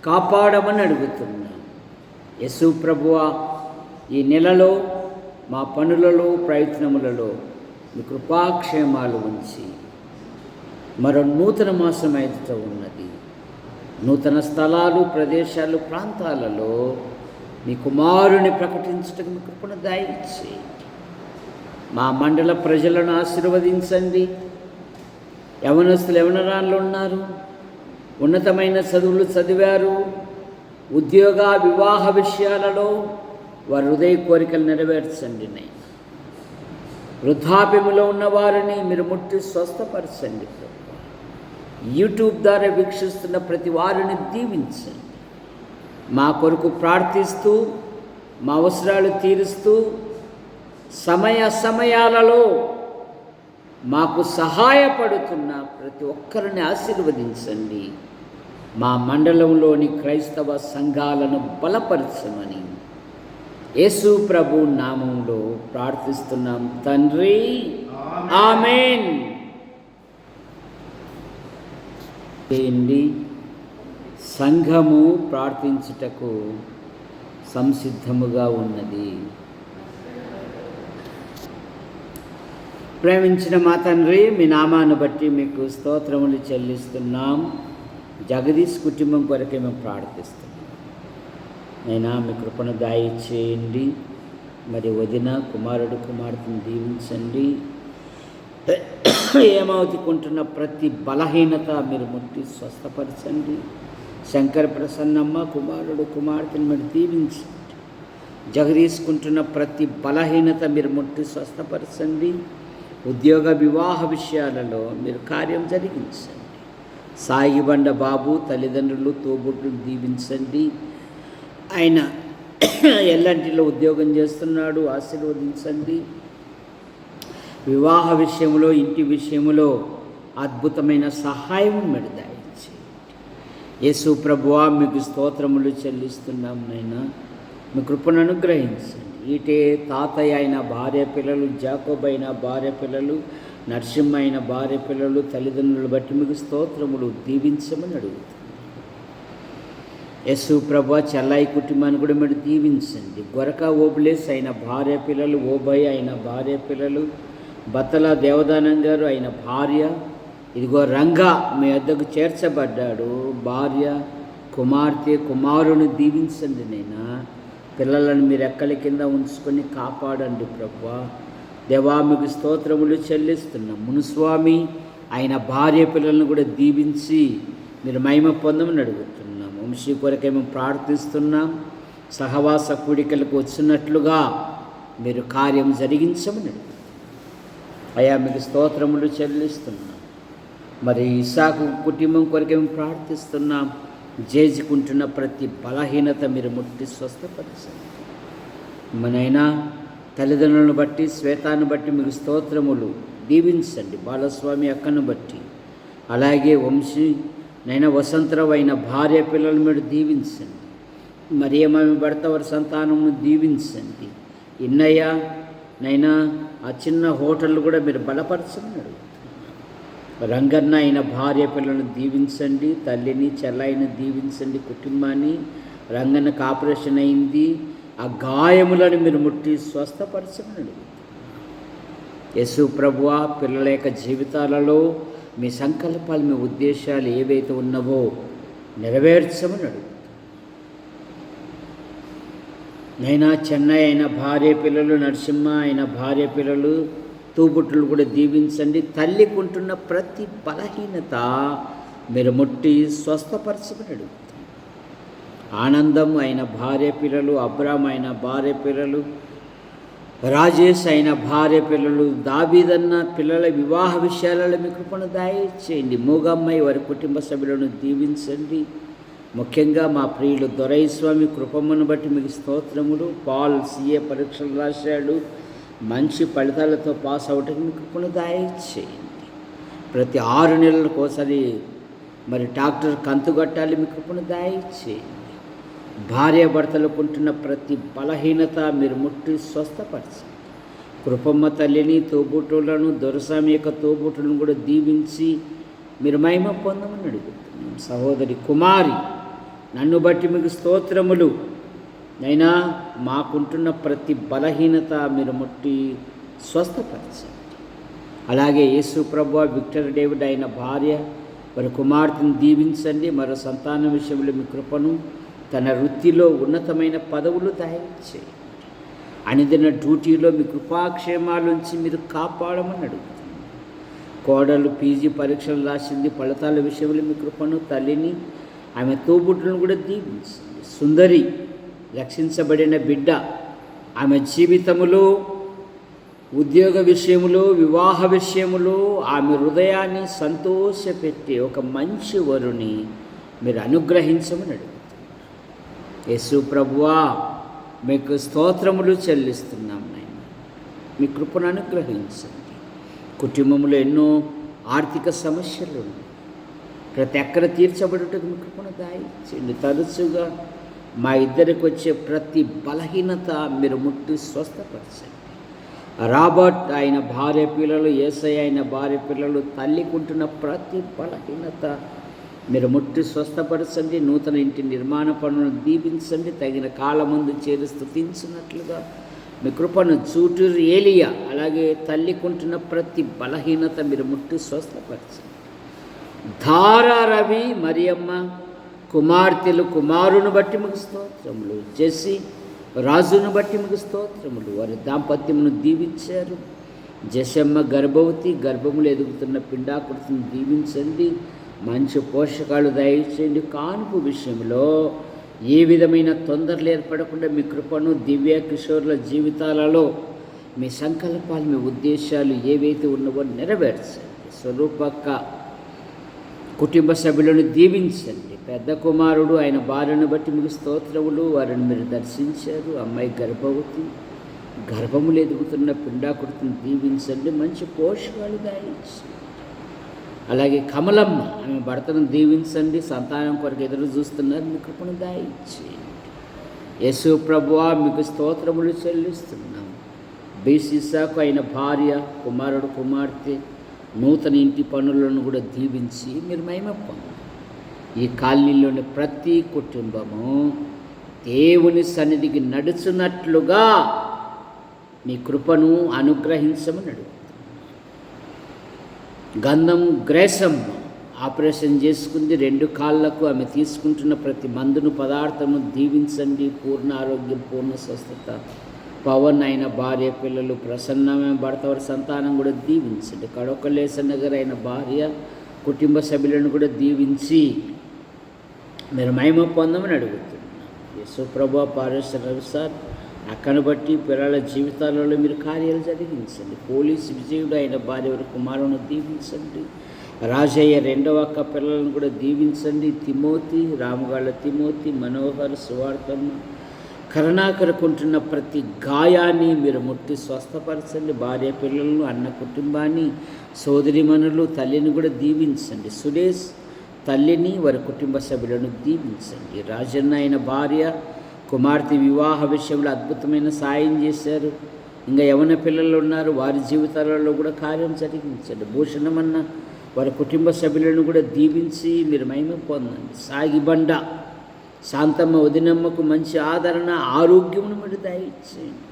కాపాడమని అడుగుతున్నా. యేసు ప్రభువా, ఈ నెలలో మా పనులలో ప్రయత్నములలో మీ కృపాక్షేమాలు ఉంచి మరో నూతన మాసం ఎదుట ఉన్నది. నూతన స్థలాలు, ప్రదేశాలు, ప్రాంతాలలో మీ కుమారుని ప్రకటించటకు మీ కృపను దయచేయండి. మా మండల ప్రజలను ఆశీర్వదించండి. యవనస్తులు యవనరాళ్ళు ఉన్నారు, ఉన్నతమైన చదువులు చదివారు, ఉద్యోగ వివాహ విషయాలలో వారి హృదయ కోరికలు నెరవేర్చండి. నైనా వృద్ధాప్యములో ఉన్న వారిని మీరు ముట్టి స్వస్థపరచండి. యూట్యూబ్ ద్వారా వీక్షిస్తున్న ప్రతి వారిని దీవించండి. మా కొరకు ప్రార్థిస్తూ మా అవసరాలు తీరుస్తూ సమయాలలో మాకు సహాయపడుతున్న ప్రతి ఒక్కరిని ఆశీర్వదించండి. మా మండలంలోని క్రైస్తవ సంఘాలను బలపరచమని యేసు ప్రభు నామంలో ప్రార్థిస్తున్నాం తండ్రి, ఆమేన్. సంఘము ప్రార్థించుటకు సంసిద్ధముగా ఉన్నది. ప్రేమించిన మా తండ్రి, మీ నామాన్ని బట్టి మీకు స్తోత్రములు చెల్లిస్తున్నాం. జగదీష్ కుటుంబం కొరకే మేము ప్రార్థిస్తున్నాం. అయినా మీ కృపను దయచేయండి. మరి వదిన కుమారుడు కుమార్తెను దీవించండి. ఏమవుతుకుంటున్న ప్రతి బలహీనత మీరు ముట్టి స్వస్థపరచండి. శంకర ప్రసన్నమ్మ కుమారుడు కుమార్తెను మీరు దీవించండి. జగదీసుకుంటున్న ప్రతి బలహీనత మీరు ముట్టి స్వస్థపరచండి. ఉద్యోగ వివాహ విషయాలలో మీరు కార్యం జరిగించండి. సాయిబండ బాబు తల్లిదండ్రులు తోబుట్టును దీవించండి. ఆయన ఎల్లంటిలో ఉద్యోగం చేస్తున్నాడు, ఆశీర్వదించండి. వివాహ విషయంలో, ఇంటి విషయంలో అద్భుతమైన సహాయం మీరు దయచేయండి. యేసు ప్రభువా, మీకు స్తోత్రములు చెల్లిస్తున్నాం. నైనా మీ కృపను అనుగ్రహించండి. ఈటే తాతయ్య అయిన భార్య పిల్లలు, జాకోబ్ అయిన భార్య పిల్లలు, నరసింహ అయిన భార్య పిల్లలు, తల్లిదండ్రులు బట్టి మీకు స్తోత్రములు దీవించమని అడుగుతుంది. యేసు ప్రభు చెల్లాయి కుటుంబాన్ని కూడా మీరు దీవించండి. గొరక ఓబులేస్ అయిన భార్య పిల్లలు, ఓబయ్య అయిన భార్య పిల్లలు, బత్తల దేవదానం గారు అయిన భార్య, ఇదిగో రంగా మీ వద్దకు చేర్చబడ్డాడు, భార్య, కుమార్తె, కుమారుని దీవించండి. నైనా పిల్లలను మీరు ఎక్కల కింద ఉంచుకొని కాపాడండి ప్రభువా. దేవా, మీకు స్తోత్రములు చెల్లిస్తున్నాం. మునుస్వామి ఆయన భార్య పిల్లలను కూడా దీవించి మీరు మహిమ పొందమని అడుగుతున్నాం. వంశీ కొరకే మేము ప్రార్థిస్తున్నాం. సహవాస కూడికలకు వచ్చినట్లుగా మీరు కార్యం జరిగించమని అడుగుతున్నాం. అయ్యా, మీకు స్తోత్రములు చెల్లిస్తున్నాం. మరి ఇసాకు కుటుంబం కొరకే మేము ప్రార్థిస్తున్నాం. జేజుకుంటున్న ప్రతి బలహీనత మీరు ముట్టి స్వస్థపరచండి. మనైనా తల్లిదండ్రులను బట్టి, శ్వేతాన్ని బట్టి మీకు స్తోత్రములు దీవించండి. బాలస్వామి అక్కను బట్టి, అలాగే వంశీ నైనా వసంతరావు అయిన భార్య పిల్లలు మీరు దీవించండి. మరి ఏమేమి భర్త వారి సంతానమును దీవించండి. ఇన్నయ్య నైనా ఆ చిన్న హోటళ్ళు కూడా మీరు బలపరచమని రంగన్న అయిన భార్య పిల్లలను దీవించండి. తల్లిని చెల్లాయిని దీవించండి. కుటుంబాన్ని, రంగన్నకు ఆపరేషన్ అయింది, ఆ గాయములను మీరు ముట్టి స్వస్థపరచమని యేసు ప్రభువా, పిల్లల యొక్క జీవితాలలో మీ సంకల్పాలు, మీ ఉద్దేశాలు ఏవైతే ఉన్నవో నెరవేర్చమని అడుగుతాను. నైనా చెన్నై అయిన భార్య పిల్లలు, నరసింహ అయిన భార్య పిల్లలు, తూబుట్టులు కూడా దీవించండి. తల్లికి ఉంటున్న ప్రతి బలహీనత మీరు ముట్టి స్వస్థపరచమని అడుగుతాను. ఆనందం అయిన భార్య పిల్లలు, అబ్రామ్ అయిన భార్య పిల్లలు, రాజేష్ అయిన భార్య పిల్లలు, దావీదన్న పిల్లల వివాహ విషయాలలో మీ కృపను దయచేయండి. మూగమ్మాయి వారి కుటుంబ సభ్యులను దీవించండి. ముఖ్యంగా మా ప్రియులు దొరైస్వామి కృపమ్మను బట్టి మీకు స్తోత్రములు. పాల్ CA పరీక్షలు రాశాడు, మంచి ఫలితాలతో పాస్ అవటానికి మీ కృపను దయచేయండి. ప్రతి 6 నెలలకు ఒకసారి మరి డాక్టర్ కంతుగట్టాలి, మీ కృపను దయచేయండి. భార్యాభర్తలకు ఉంటున్న ప్రతి బలహీనత మీరు ముట్టి స్వస్థపరచండి. కృపమ్మ తల్లిని, తోబుట్టులను, దొరస్వామి యొక్క తోబుట్టులను కూడా దీవించి మీరు మహిమ పొందమని అడుగుతున్నాం. సహోదరి కుమారి, నన్ను బట్టి మీకు స్తోత్రములు. అయినా మాకుంటున్న ప్రతి బలహీనత మీరు ముట్టి స్వస్థపరచండి. అలాగే యేసు ప్రభువా విక్టర్ డేవిడ్ అయిన భార్య వారి కుమార్తెను దీవించండి. మరో సంతానం విషయంలో మీ కృపను, తన వృత్తిలో ఉన్నతమైన పదవులు దయచేయండి. అనుదిన డ్యూటీలో మీ కృపాక్షేమాలుంచి మీరు కాపాడమని అడుగుతున్నాను. కోడలు పీజీ పరీక్షలు రాసింది, ఫలితాల విషయంలో మీ కృపను, తల్లిని ఆమె తోబుట్టులను కూడా దీవించండి. సుందరి రక్షించబడిన బిడ్డ, ఆమె జీవితములో, ఉద్యోగ విషయములో, వివాహ విషయములో ఆమె హృదయాన్ని సంతోషపెట్టే ఒక మంచి వరుని మీరు అనుగ్రహించమని అడుగుతున్నాను. యేసు ప్రభువా మీకు స్తోత్రములు చెల్లిస్తున్నాం నాయన. మీ కృపను అనుగ్రహించండి. కుటుంబంలో ఎన్నో ఆర్థిక సమస్యలు ఉన్నాయి. ప్రతి ఒక్కరు తీర్చబడుటకు మీ కృపను దయచేయండి. తరచుగా మా ఇద్దరికి వచ్చే ప్రతి బలహీనత మీరు ముట్టి స్వస్థపరచండి. రాబర్ట్ ఆయన భార్య పిల్లలు, యేసయ్య ఆయన భార్య పిల్లలు తల్లికుంటున్న ప్రతి బలహీనత మీరు ముట్టి స్వస్థపరచండి. నూతన ఇంటి నిర్మాణ పనులను దీవించండి. తగిన కాలమందు చేరి స్తుతించినట్లుగా మీ కృపను చూటూరు ఏలియా అలాగే తల్లికుంటున్న ప్రతి బలహీనత మీరు ముట్టి స్వస్థపరచండి. ధారా రవి మరియమ్మ కుమార్తెలు కుమారుని బట్టి మీకు స్తోత్రములు. జెసి రాజును బట్టి మీకు స్తోత్రములు. వారి దాంపత్యమును దీవించారు. జెసమ్మ గర్భవతి, గర్భములు ఎదుగుతున్న పిండాకృతిని దీవించండి. మంచి పోషకాలు దయచేయండి. కానుపు విషయంలో ఏ విధమైన తొందరలు ఏర్పడకుండా మీ కృపను, దివ్య కిషోర్ల జీవితాలలో మీ సంకల్పాలు, మీ ఉద్దేశాలు ఏవైతే ఉన్నవో నెరవేర్చండి. స్వరూపక్క కుటుంబ సభ్యులను దీవించండి. పెద్ద కుమారుడు ఆయన భార్యను బట్టి మీకు స్తోత్రములు. వారిని మీరు దర్శించారు. అమ్మాయి గర్భవతి, గర్భములు ఎదుగుతున్న పిండాకృతిని దీవించండి. మంచి పోషకాలు దయచేయండి. అలాగే కమలమ్మ ఆమె భర్తను దీవించండి. సంతానం కొరకు ఎదురు చూస్తున్నారు. మీ కృపను దయచేయండి. యేసు ప్రభువా మీకు స్తోత్రములు చెల్లిస్తున్నాం. బీసీసాకు అయిన భార్య, కుమారుడు, కుమార్తె నూతన ఇంటి పనులను కూడా దీవించి మీరు మహిమ పొందండి. ఈ కాలనీలోని ప్రతి కుటుంబము దేవుని సన్నిధికి నడుచున్నట్లుగా మీ కృపను అనుగ్రహించమని అడుగుతున్నాను. గంధం గ్రేసమ్మ ఆపరేషన్ చేసుకుంది. 2 కాళ్ళకు ఆమె తీసుకుంటున్న ప్రతి మందును, పదార్థము దీవించండి. పూర్ణ ఆరోగ్యం, పూర్ణ స్వస్థత. పవన్ అయిన భార్య పిల్లలు, ప్రసన్నమైన భర్త వారి సంతానం కూడా దీవించండి. కడొకలేసన్న గారు అయిన భార్య కుటుంబ సభ్యులను కూడా దీవించి మీరు మహిమ పొందమని అడుగుతున్నాను. యేసు ప్రభువా పారేశ్వర రవి సార్ అక్కను బట్టి పిల్లల జీవితాలలో మీరు కార్యాలు జరిగించండి. పోలీసు విజయుడు అయిన భార్య వారి కుమారులను దీవించండి. రాజయ్య 2వ అక్క పిల్లలను కూడా దీవించండి. తిమోతి, రామగాళ్ళ తిమోతి, మనోహర్, సువార్తమ్మ, కరుణాకరుకుంటున్న ప్రతి గాయాన్ని మీరు ముట్టి స్వస్థపరచండి. భార్య పిల్లలను, అన్న కుటుంబాన్ని, సోదరిమణులు, తల్లిని కూడా దీవించండి. సురేష్ తల్లిని, వారి కుటుంబ సభ్యులను దీవించండి. రాజన్న అయిన భార్య కుమార్తె వివాహ విషయంలో అద్భుతమైన సాయం చేశారు. ఇంకా యవన పిల్లలు ఉన్నారు. వారి జీవితాలలో కూడా కార్యం జరిగించండి. భూషణమన్న వారి కుటుంబ సభ్యులను కూడా దీవించి మీరు మహిమ పొందండి. సాగిబండ శాంతమ్మ వదినమ్మకు మంచి ఆదరణ, ఆరోగ్యమును మీరు దయచేయండి.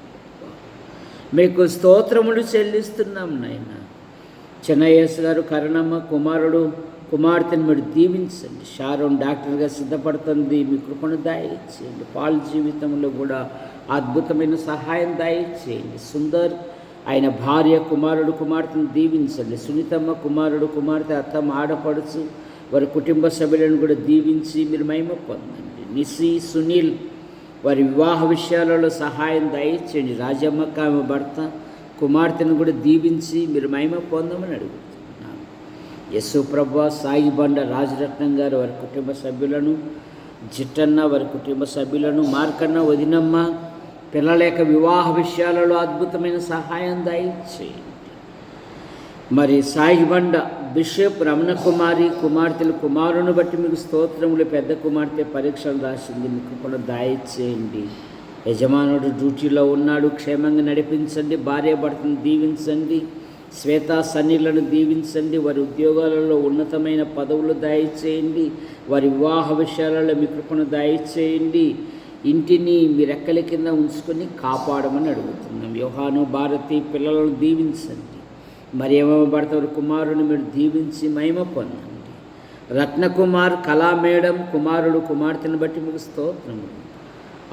మీకు స్తోత్రములు చెల్లిస్తున్నాం నాయన. చెన్నయ్యస్ గారు కరుణమ్మ కుమార్తెను మీరు దీవించండి. షారోన్ డాక్టర్గా సిద్ధపడుతుంది. మీ కృపను దయచేయండి. పాల్ జీవితంలో కూడా అద్భుతమైన సహాయం దయచేయండి. సుందర్ ఆయన భార్య, కుమార్తెను దీవించండి. సునీతమ్మ కుమారుడు, కుమార్తె, అత్తమ్మ, ఆడపడుచు వారి కుటుంబ సభ్యులను కూడా దీవించి మీరు మహిమ పొందండి. నిసి, సునీల్ వారి వివాహ విషయాలలో సహాయం దయచేయండి. రాజమ్మక్క ఆమె భర్త, కుమార్తెను కూడా దీవించి మీరు మహిమ పొందమని అడుగుతున్నాను. యేసు ప్రభువా సాయిబండ రాజరత్నం గారు వారి కుటుంబ సభ్యులను, జిట్టన్న వారి కుటుంబ సభ్యులను, మార్కన్న వదినమ్మ పిల్లల యొక్క వివాహ విషయాలలో అద్భుతమైన సహాయం దయచేయండి. మరి సాయిబండ బిషప్ రమణకుమారి కుమార్తెలు, కుమారుని బట్టి మీకు స్తోత్రములు. పెద్ద కుమార్తె పరీక్షలు రాసింది. మీకు కూడా దయచేయండి. యజమానుడు డ్యూటీలో ఉన్నాడు. క్షేమంగా నడిపించండి. భార్య భర్తను దీవించండి. శ్వేతా సన్నీలను దీవించండి. వారి ఉద్యోగాలలో ఉన్నతమైన పదవులు దయచేయండి. వారి వివాహ విషయాలలో మీ కృపను దయచేయండి. ఇంటిని మీ రెక్కల కింద ఉంచుకొని కాపాడమని అడుగుతున్నాం. యోహాను, భారతి పిల్లలను దీవించండి. మరి భర్త కుమారుని మీరు దీవించి మహిమ పొందండి. రత్నకుమార్, కళా మేడం కుమారుడు కుమార్తెను బట్టి మీకు స్తోత్రము.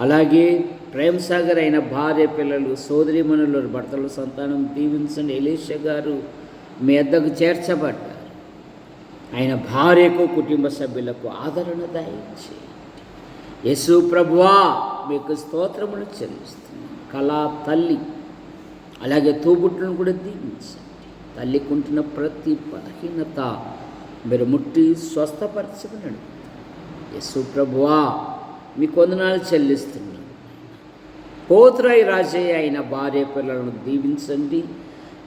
అలాగే ప్రేమ్ సాగర్ అయిన భార్య పిల్లలు, సోదరిమణులు, భర్తల సంతానం దీవించండి. ఎలీషా గారు మీ వద్దకు చేర్చబడ్డారు. ఆయన భార్యకు, కుటుంబ సభ్యులకు ఆదరణ దయచేయండి. యేసు ప్రభువా మీకు స్తోత్రములు చెల్లిస్తున్నాను. కళా తల్లి, అలాగే తోబుట్టులను కూడా దీవించండి. తల్లికుంటున్న ప్రతి బలహీనత మీరు ముట్టి స్వస్థపరచమని అడుగుతాను. యేసు ప్రభువా మీకు వందనాలు చెల్లిస్తున్నాను. పోతురాయి రాజయ్య అయిన భార్య పిల్లలను దీవించండి.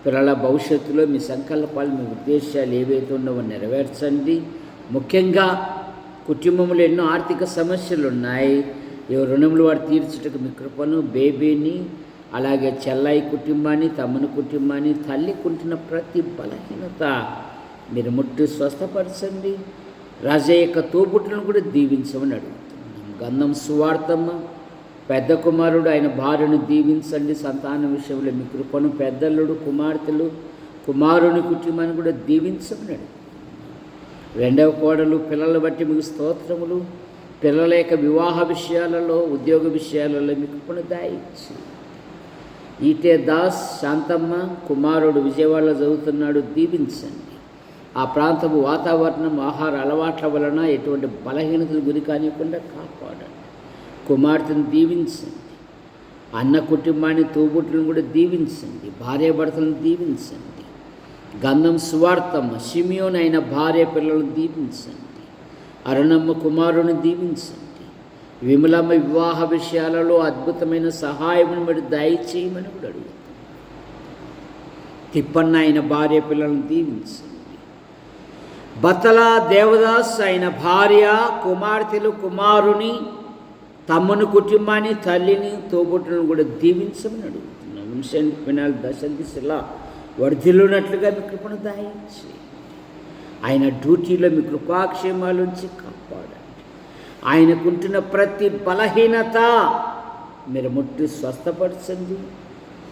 పిల్లల భవిష్యత్తులో మీ సంకల్పాలు, మీ ఉద్దేశాలు ఏవైతే ఉన్నావో నెరవేర్చండి. ముఖ్యంగా కుటుంబంలో ఎన్నో ఆర్థిక సమస్యలు ఉన్నాయి. ఏ రుణములు వారు తీర్చుటకు మీ కృపను, బేబీని, అలాగే చెల్లాయి కుటుంబాన్ని, తమ్ముని కుటుంబాన్ని, తల్లికుంటున్న ప్రతి బలహీనత మీరు ముట్టి స్వస్థపరచండి. రాజయ్య యొక్క తోబుట్టులను కూడా దీవించమని అడుగుతున్నాం. గంధం సువార్తమ్మ పెద్ద కుమారుడు ఆయన భార్యను దీవించండి. సంతాన విషయంలో మీ కృపను, పెద్దల్లుడు కుమార్తెలు, కుమారుని కుటుంబాన్ని కూడా దీవించమని అడుగుతున్నాం. రెండవ కోడలు పిల్లల బట్టి మీకు స్తోత్రములు. పిల్లల యొక్క వివాహ విషయాలలో, ఉద్యోగ విషయాలలో మీ కృపను దాయిచ్చు. ఈటే దాస్ శాంతమ్మ కుమారుడు విజయవాడలో చదువుతున్నాడు, దీవించండి. ఆ ప్రాంతపు వాతావరణం, ఆహార అలవాట్ల వలన ఎటువంటి బలహీనతలు గురి కానివ్వకుండా కాపాడండి. కుమార్తెను దీవించండి. అన్న కుటుంబాన్ని, తోబుట్టులను కూడా దీవించండి. భార్యాభర్తలను దీవించండి. గంధం సువార్తమ్మ షిమియోన్ అయిన భార్య పిల్లలను దీవించండి. అరుణమ్మ కుమారుని దీవించండి. విమలమ్మ వివాహ విషయాలలో అద్భుతమైన సహాయమును మీరు దయచేయమని కూడా అడుగుతాం. తిప్పన్న అయిన భార్య పిల్లలను దీవించండి. బతల దేవదాస్ అయిన భార్య, కుమార్తెలు, కుమారుని, తమ్ముని కుటుంబాన్ని, తల్లిని, తోబుట్టులను కూడా దీవించమని అడుగుతున్నాం. విన్సెంట్ పినాల్ దశ దిశలా వర్ధిల్లునట్లుగా మీ కృపను దాయించి ఆయన డ్యూటీలో మీ కృపాక్షేమాలుంచి కాపాడండి. ఆయనకుంటున్న ప్రతి బలహీనత మీరు ముట్టి స్వస్థపరచండి.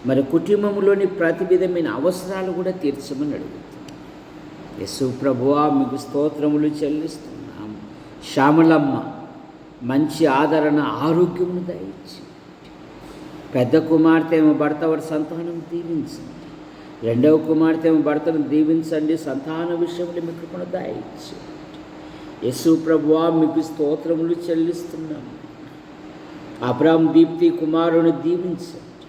మరి కుటుంబంలోని ప్రతి విధమైన అవసరాలు కూడా తీర్చమని అడుగుతున్నాం. యేసు ప్రభువా మీకు స్తోత్రములు చెల్లిస్తున్నాం. శ్యామలమ్మ మంచి ఆదరణ, ఆరోగ్యమును దయచి. పెద్ద కుమార్తె ఏమో భర్త వారి సంతానం దీవించండి. రెండవ కుమార్తె ఏమో భర్తను దీవించండి. సంతాన విషయంలో మీ కృపను దయచి. యేసు ప్రభువా మీకు స్తోత్రములు చెల్లిస్తున్నాం. అబ్రాం దీప్తి కుమారుని దీవించండి.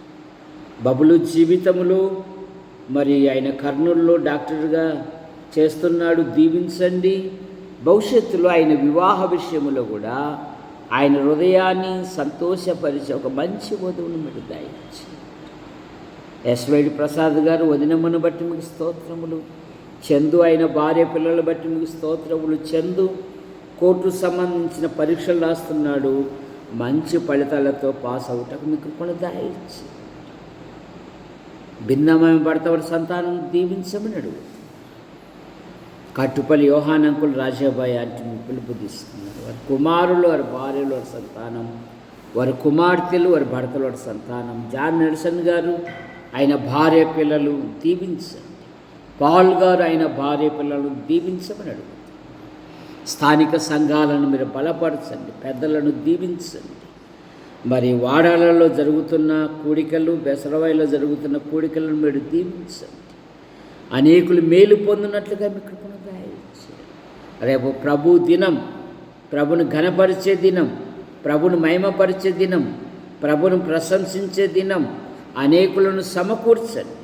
బబులు జీవితంలో మరి ఆయన కర్నూలులో డాక్టర్గా చేస్తున్నాడు, దీవించండి. భవిష్యత్తులో ఆయన వివాహ విషయంలో కూడా ఆయన హృదయాన్ని సంతోషపరిచే ఒక మంచి వధువును మీరు దయచి. ఎస్వైడి ప్రసాద్ గారు వదినమ్మను బట్టి మీకు స్తోత్రములు. చందు అయిన భార్య పిల్లలు బట్టి మీకు స్తోత్రములు. చందు కోర్టు సంబంధించిన పరీక్షలు రాస్తున్నాడు, మంచి ఫలితాలతో పాస్ అవుటకు మీకు కృపను దయచి. భిన్నమైన భర్త వారి సంతానం దీవించమని అడుగు. కట్టుపల్లి యోహాన్ అంకుల్ రాజాబాయి అంటే పిలుపు తీసుకున్నారు. వారి కుమారులు, వారి భార్యలు, వారి సంతానం, వారి కుమార్తెలు, వారి భర్తలు, వారి సంతానం. జాన్ నెల్సన్ గారు ఆయన భార్య పిల్లలు దీవించండి. పాల్ గారు ఆయన భార్య పిల్లలను దీవించమని అడుగుతారు. స్థానిక సంఘాలను మీరు బలపరచండి, పెద్దలను దీవించండి. మరి వాడాలలో జరుగుతున్న కూడికలు, బెసరవాయిలో జరుగుతున్న కూడికలను మీరు దీవించండి. అనేకులు మేలు పొందినట్లుగా మీ కృపను దయచేయండి. రేపు ప్రభు దినం, ప్రభును ఘనపరిచే దినం, ప్రభును మహిమపరిచే దినం, ప్రభును ప్రశంసించే దినం. అనేకులను సమకూర్చండి.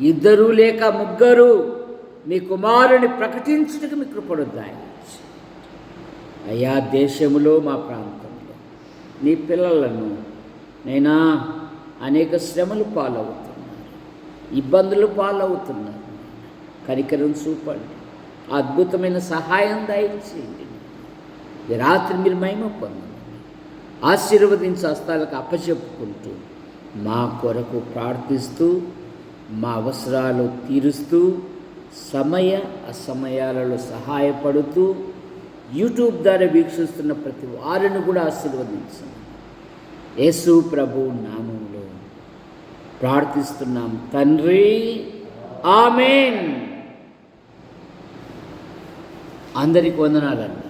2 లేక 3 మీ కుమారుని ప్రకటించుటకు మీ కృపను దయచేయండి. అయ్యా దేశములో, మా ప్రాంతంలో నీ పిల్లలను నైనా అనేక శ్రమలు పాలవుతున్నారు, ఇబ్బందులు పాలవుతున్నారు. కనికరం చూపండి, అద్భుతమైన సహాయం దయచేయండి. ఈ రాత్రి మీరు మహిమ పొందండి. ఆశీర్వదించి హస్తాలకు అప్పచెప్పుకుంటూ మా కొరకు ప్రార్థిస్తూ, మా అవసరాలు తీరుస్తూ, సమయ అసమయాలలో సహాయపడుతూ, యూట్యూబ్ ద్వారా వీక్షిస్తున్న ప్రతి వారిని కూడా ఆశీర్వదించండి. యేసు ప్రభు నామములో ప్రార్థిస్తున్నాం తండ్రి, ఆమేన్. అందరికి వందనాలండి.